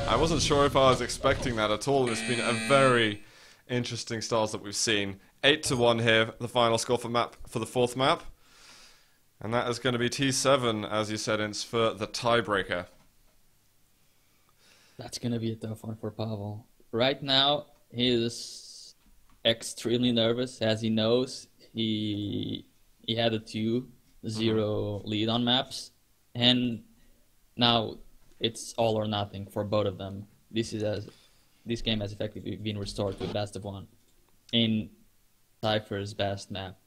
I wasn't sure if I was expecting that at all. It's been a very interesting styles that we've seen. 8-1 here, the final score for the 4th map. And that is going to be T7, as you said, Ince, for the tiebreaker. That's going to be a tough one for Pavel. Right now, he is extremely nervous, as he knows he had a 2-0 lead on maps. And now it's all or nothing for both of them. This game has effectively been restored to a best of 1 in Cypher's best map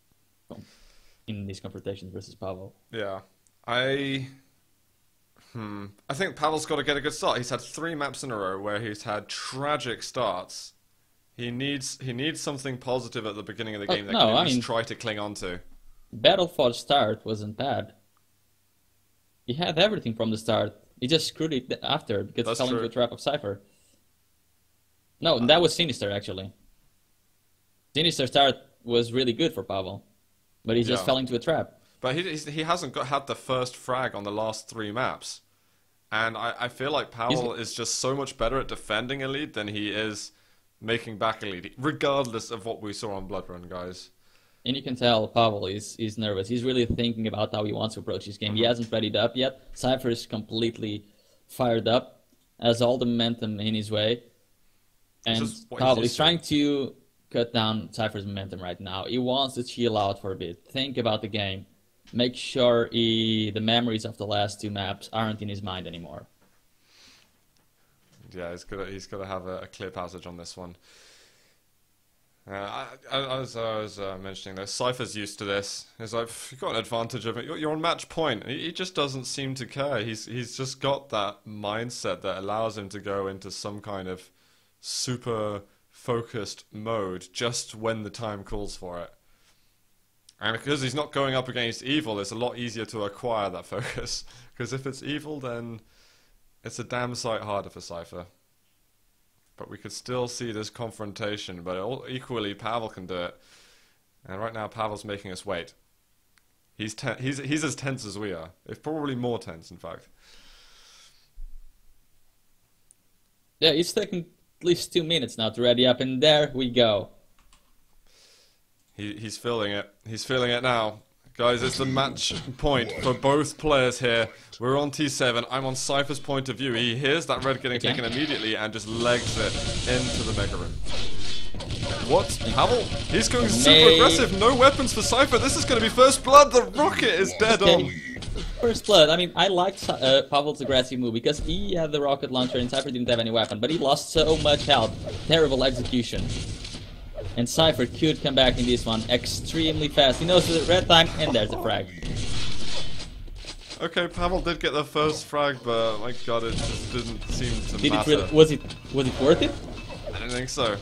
in these confrontations versus Pavel. Yeah, I think Pavel's got to get a good start. He's had 3 maps in a row where he's had tragic starts. He needs something positive at the beginning of the game that can at least try to cling on to. Battleford start wasn't bad. He had everything from the start. He just screwed it after because he fell into a trap of Cypher. No, that was Sinister actually. Sinister start was really good for Pavel, but he just fell into a trap. But he hasn't had the first frag on the last 3 maps. And I feel like Pavel is just so much better at defending a lead than he is making back a lead, regardless of what we saw on Blood Run, guys. And you can tell Pavel is nervous. He's really thinking about how he wants to approach this game. He hasn't readied up yet. Cypher is completely fired up, has all the momentum in his way. And Pavel is trying to cut down Cypher's momentum right now. He wants to chill out for a bit, think about the game, make sure the memories of the last 2 maps aren't in his mind anymore. Yeah, he's got to have a clear passage on this one. As I was mentioning, though, Cypher's used to this. He's like, you've got an advantage of it. You're on match point. He just doesn't seem to care. He's just got that mindset that allows him to go into some kind of super focused mode just when the time calls for it. And because he's not going up against evil, it's a lot easier to acquire that focus. Because if it's evil, then it's a damn sight harder for Cypher. But we could still see this confrontation, but equally Pavel can do it. And right now Pavel's making us wait. He's as tense as we are. If probably more tense, in fact. Yeah, he's taking at least 2 minutes now to ready up, and there we go. He's feeling it. He's feeling it now. Guys, it's the match point for both players here. We're on T7. I'm on Cypher's point of view. He hears that red getting taken immediately and just legs it into the Mega Room. What? Pavel? He's going super aggressive. No weapons for Cypher. This is going to be first blood. The rocket is dead on. First blood. I mean, I liked Pavel's aggressive move because he had the rocket launcher and Cypher didn't have any weapon, but he lost so much health. Terrible execution. And Cypher could come back in this one extremely fast. He knows the red time, and there's the frag. Okay, Pavel did get the first frag, but my god, it just didn't seem to matter. Was it worth it? I don't think so.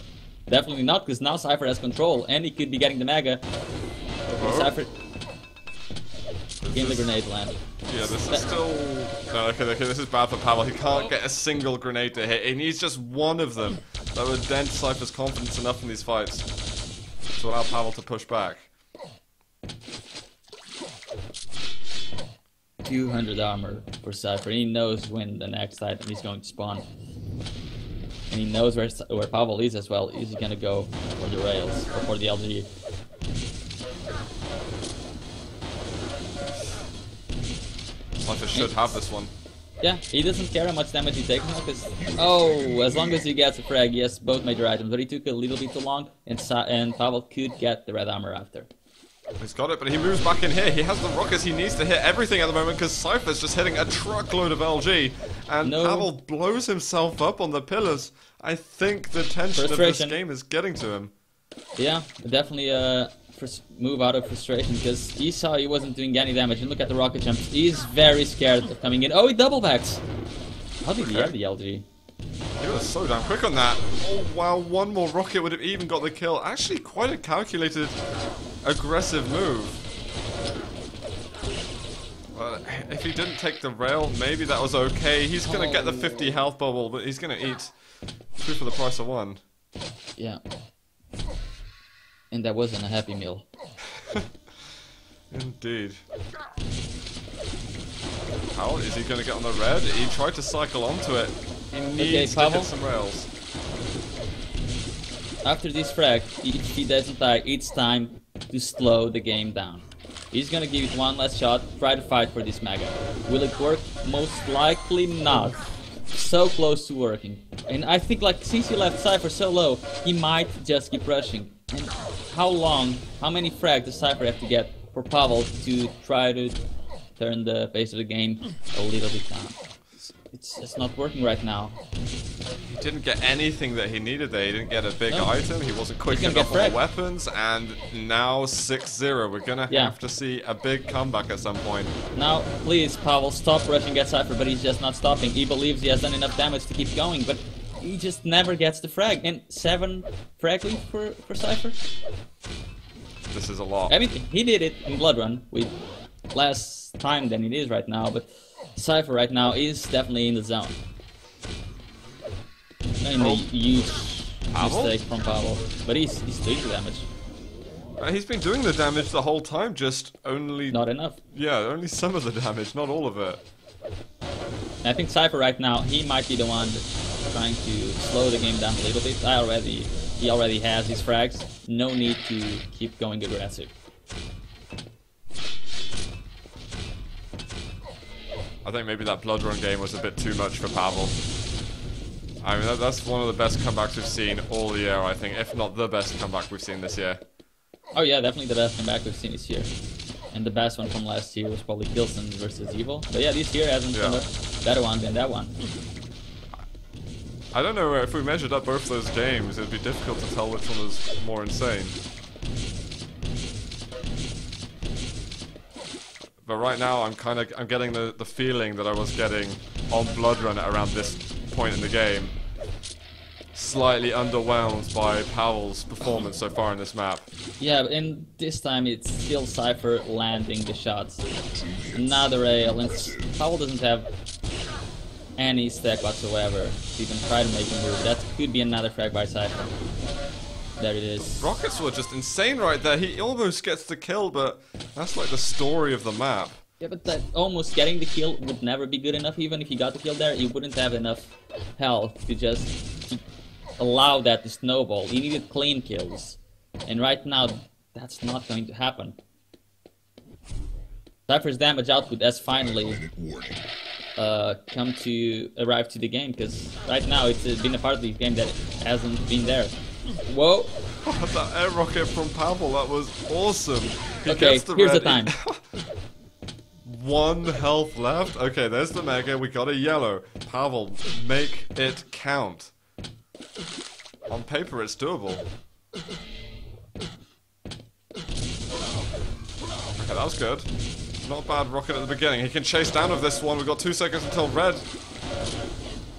Definitely not, because now Cypher has control, and he could be getting the Mega. Cypher... Game the grenade land. Yeah, this is still... No, okay, this is bad for Pavel. He can't get a single grenade to hit. He needs just one of them that would dent Cypher's confidence enough in these fights to allow Pavel to push back. 200 armor for Cypher. He knows when the next item is going to spawn. And he knows where Pavel is as well. Is he going to go for the rails or for the LG? Cypher should have this one. Yeah, he doesn't care how much damage he takes now, because... Oh, as long as he gets a frag, yes, both major items. But he took a little bit too long, and Pavel could get the red armor after. He's got it, but he moves back in here. He has the rockets. He needs to hit everything at the moment, because Cypher's just hitting a truckload of LG. And Pavel blows himself up on the pillars. I think the tension of this game is getting to him. Yeah, definitely move out of frustration, because he saw he wasn't doing any damage, and look at the rocket jumps. He's very scared of coming in. Oh, he double backs. How did he have the LG? He He was so damn quick on that. Oh wow, one more rocket would have even got the kill. Actually quite a calculated, aggressive move. Well, if he didn't take the rail, maybe that was okay. He's gonna get the 50 health bubble, but he's gonna eat 2 for the price of 1. Yeah. And that wasn't a happy meal. Indeed. How is he going to get on the red? He tried to cycle onto it. He needs to hit some rails. After this frag, if he doesn't die, it's time to slow the game down. He's gonna give it one last shot, try to fight for this mega. Will it work? Most likely not. So close to working. And I think like since he left Cypher so low, he might just keep rushing. And how many frags does Cypher have to get for Pavel to try to turn the pace of the game a little bit down? It's just not working right now. He didn't get anything that he needed there. He didn't get a big item. He wasn't quick enough on the weapons. And now 6-0. We're going to have to see a big comeback at some point. Now, please, Pavel, stop rushing at Cypher. But he's just not stopping. He believes he has done enough damage to keep going. But he just never gets the frag. And 7 frag lead for Cypher? This is a lot. I mean, he did it in Blood Run with less time than it is right now. But Cypher right now is definitely in the zone. And a huge mistake from Pavel, but he's doing the damage. He's been doing the damage the whole time, just only... Not enough. Yeah, only some of the damage, not all of it. I think Cypher right now, he might be the one trying to slow the game down a little bit. He already has his frags, no need to keep going aggressive. I think maybe that Blood Run game was a bit too much for Pavel. I mean, that's one of the best comebacks we've seen all year, I think, if not the best comeback we've seen this year. Oh yeah, definitely the best comeback we've seen this year. And the best one from last year was probably Kilson versus Evil. But yeah, this year hasn't been a better one than that one. I don't know if we measured up both those games, it'd be difficult to tell which one was more insane. But right now, I'm getting the feeling that I was getting on Blood Run at around this point in the game. Slightly underwhelmed by Pavel's performance so far in this map. Yeah, and this time it's still Cypher landing the shots. Another rail, and Pavel doesn't have any stack whatsoever to even try to make a move. That could be another frag by Cypher. There it is. Rockets were just insane right there. He almost gets the kill, but that's like the story of the map. Yeah, but that almost getting the kill would never be good enough. Even if he got the kill there, he wouldn't have enough health to just allow that to snowball. He needed clean kills. And right now, that's not going to happen. Cypher's damage output has finally arrived to the game, because right now it's been a part of the game that hasn't been there. Whoa! That air rocket from Pavel, that was awesome. He okay, gets the here's red. the time. 1 health left. Okay, there's the mega. We got a yellow. Pavel, make it count. On paper, it's doable. Okay, that was good. Not a bad rocket at the beginning. He can chase down with this one. We've got 2 seconds until red.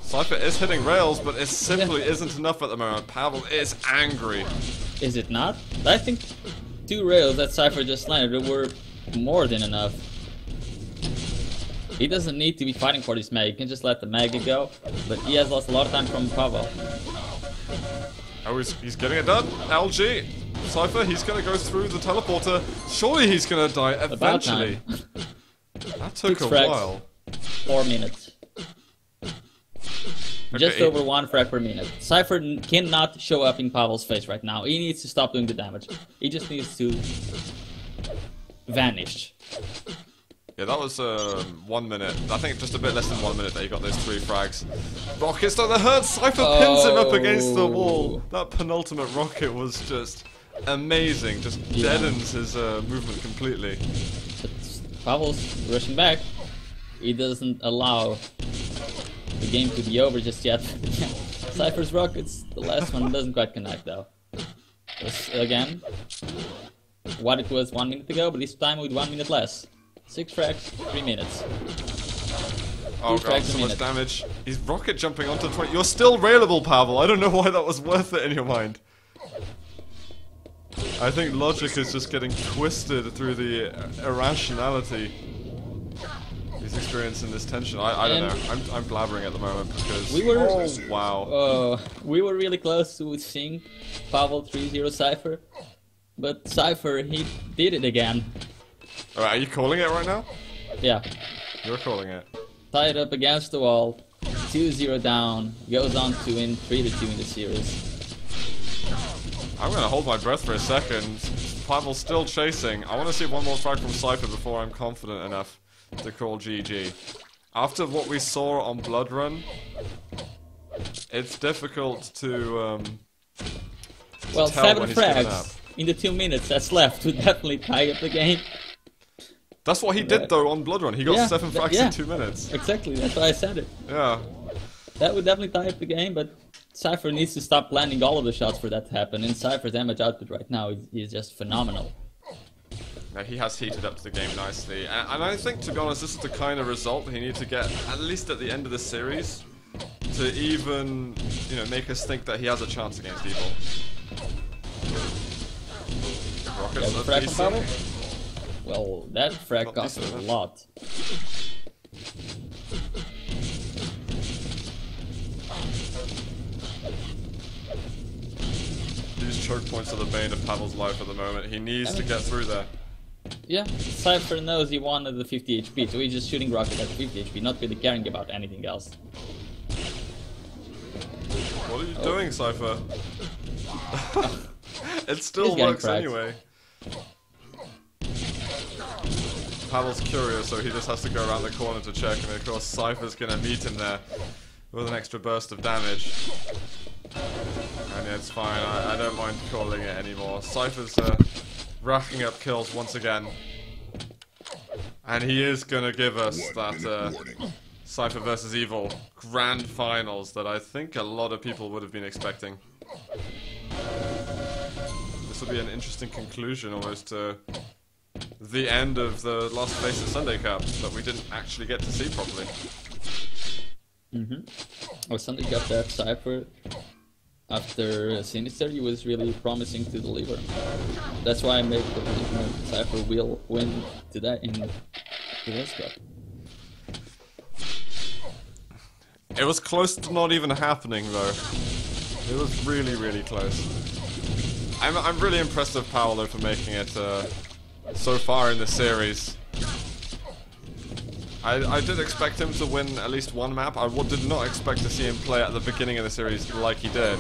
Cypher is hitting rails, but it simply isn't enough at the moment. Pavel is angry. Is it not? I think 2 rails that Cypher just landed were more than enough. He doesn't need to be fighting for this mag. He can just let the mega go, but he has lost a lot of time from Pavel. Oh, he's getting it done. LG. Cypher, he's going to go through the teleporter. Surely he's going to die eventually. That took a while. 4 minutes. Okay, Just over 1 frag per minute. Cypher cannot show up in Pavel's face right now. He needs to stop doing the damage. He just needs to vanish. Yeah, that was 1 minute. I think just a bit less than 1 minute that he got those 3 frags. Rockets don't hurt. Cypher pins him up against the wall. That penultimate rocket was just amazing. Just deadens his movement completely. But Pavel's rushing back. He doesn't allow the game to be over just yet. Cypher's rockets, the last one doesn't quite connect though. Again, what it was 1 minute ago, but this time with 1 minute less. 6 frags, 3 minutes. Oh god, so much damage. He's rocket jumping onto 20. You're still railable, Pavel. I don't know why that was worth it in your mind. I think logic is just getting twisted through the irrationality he's experiencing this tension. I don't know. I'm blabbering at the moment because we were wow. We were really close to seeing Pavel 3-0 Cypher, but Cypher, he did it again. Alright, are you calling it right now? Yeah. You're calling it. Tied up against the wall, 2-0 down, goes on to win 3-2 in the series. I'm gonna hold my breath for a second. Pavel's still chasing. I want to see one more frag from Cypher before I'm confident enough to call GG. After what we saw on Blood Run, it's difficult to well, tell 7 when he's given up. frags in the 2 minutes that's left would definitely tie up the game. That's what he did though on Blood Run. He got 7 frags in 2 minutes. Exactly, that's why I said it. Yeah. That would definitely tie up the game, but Cypher needs to stop landing all of the shots for that to happen, and Cypher's damage output right now is just phenomenal. Now, he has heated up to the game nicely, and I think, to be honest, this is the kind of result he needs to get, at least at the end of the series, to even, you know, make us think that he has a chance against Evil. Rockets a frag from Pavel? Well, that frag cost a lot. These choke points are the bane of Pavel's life at the moment. He needs to get through there. Yeah, Cypher knows he wanted the 50 HP, so he's just shooting rocket at 50 HP, not really caring about anything else. What are you doing, Cypher? It still works anyway. Pavel's curious, so he just has to go around the corner to check, and of course Cypher's gonna meet him there with an extra burst of damage. And yeah, it's fine, I don't mind calling it anymore. Cypher's racking up kills once again. And he is gonna give us that Cypher versus Evil grand finals that I think a lot of people would have been expecting. This will be an interesting conclusion almost to the end of the last Face of Sunday Cup that we didn't actually get to see properly. Well, Sunday Cup that Cypher, after Sinister, he was really promising to deliver. That's why I made the prediction Cypher will win today in today's cup. It was close to not even happening though. It was really, really close. I'm really impressed with Pavel though for making it so far in the series. I did expect him to win at least one map. I did not expect to see him play at the beginning of the series like he did.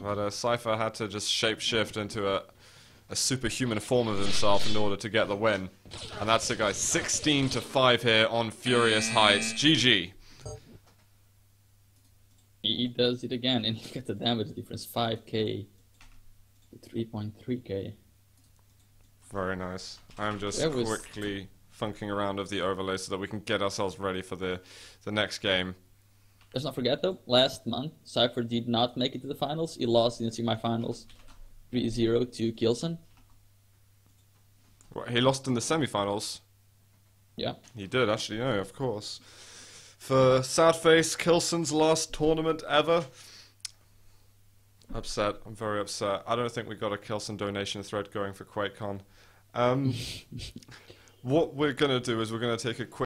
But Cypher had to just shapeshift into a superhuman form of himself in order to get the win. And that's it, guys. 16-5 here on Furious Heights. GG. He does it again, and he got the damage difference 5k to 3.3k. Very nice. I'm just quickly funking around with the overlay so that we can get ourselves ready for the next game. Let's not forget though, last month Cypher did not make it to the finals. He lost in the semi-finals 3-0 to Kilson. He lost in the semi-finals? Yeah. He did, actually, no, of course. For Sadface, Kilson's last tournament ever. Upset. I'm very upset. I don't think we got a Kilson donation thread going for QuakeCon. What we're going to do is we're going to take a quick